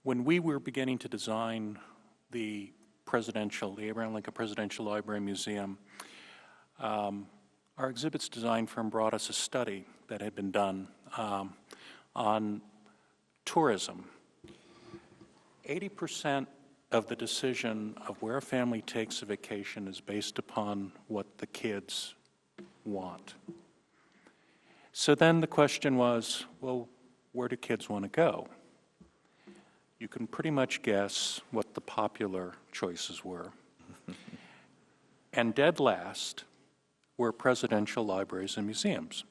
When we were beginning to design the Abraham Lincoln Presidential Library Museum, our exhibits design firm brought us a study that had been done on tourism. 80% of the decision of where a family takes a vacation is based upon what the kids want. So then the question was, well, where do kids want to go? You can pretty much guess what the popular choices were. And dead last were presidential libraries and museums.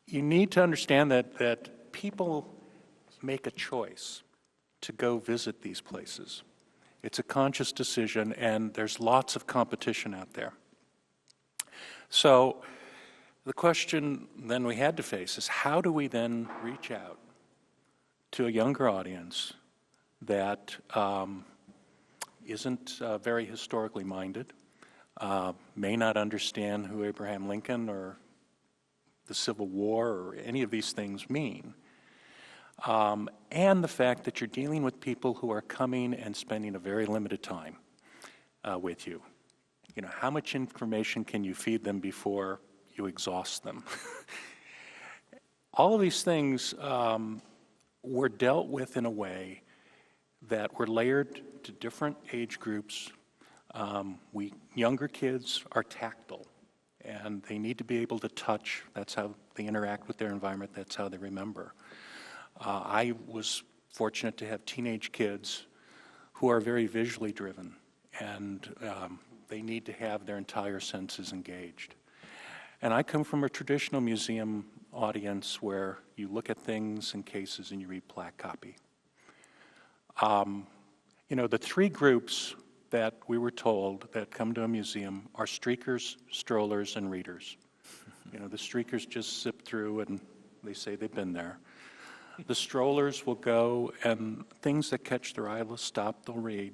You need to understand that people make a choice to go visit these places. It's a conscious decision, and there's lots of competition out there. So the question then we had to face is, how do we then reach out to a younger audience that isn't very historically minded, may not understand who Abraham Lincoln or the Civil War or any of these things mean, and the fact that you're dealing with people who are coming and spending a very limited time with you. You know, how much information can you feed them before you exhaust them? All of these things were dealt with in a way that were layered to different age groups. Younger kids are tactile, and they need to be able to touch. That's how they interact with their environment. That's how they remember. I was fortunate to have teenage kids who are very visually driven, and they need to have their entire senses engaged. And I come from a traditional museum audience where you look at things and cases and you read plaque copy. You know, the three groups that we were told that come to a museum are streakers, strollers, and readers. You know, the streakers just zip through and they say they've been there. The strollers will go, and things that catch their eye will stop, they'll read.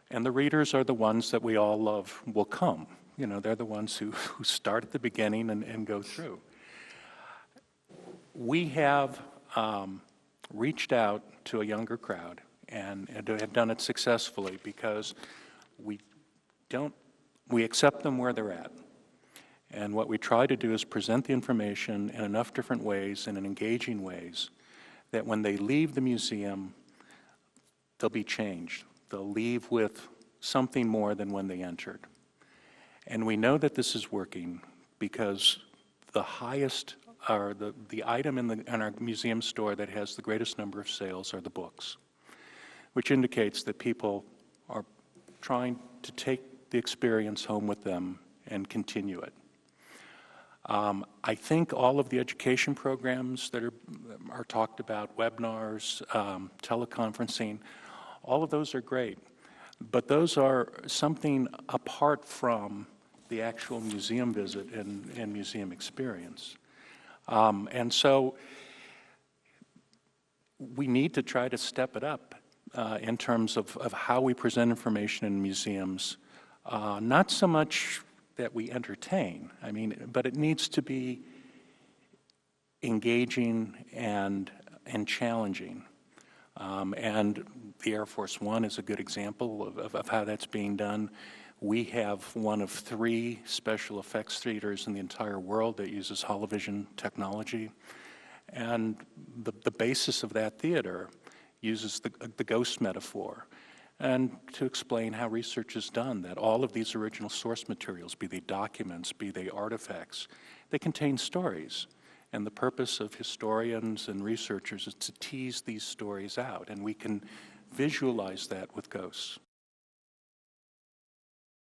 And the readers are the ones that we all love will come. You know, they're the ones who start at the beginning and go through. We have reached out to a younger crowd and have done it successfully because we accept them where they're at. And what we try to do is present the information in enough different ways and in engaging ways that when they leave the museum, they'll be changed. They'll leave with something more than when they entered. And we know that this is working because the highest, or the item in our museum store that has the greatest number of sales are the books, which indicates that people are trying to take the experience home with them and continue it. I think all of the education programs that are talked about, webinars, teleconferencing, all of those are great. But those are something apart from the actual museum visit and museum experience. And so we need to try to step it up in terms of how we present information in museums. Not so much that we entertain, but it needs to be engaging and challenging. And the Air Force One is a good example of how that's being done. We have one of 3 special effects theaters in the entire world that uses holovision technology. And the basis of that theater uses the ghost metaphor, and to explain how research is done, that all of these original source materials, be they documents, be they artifacts, they contain stories. And the purpose of historians and researchers is to tease these stories out, and we can visualize that with ghosts.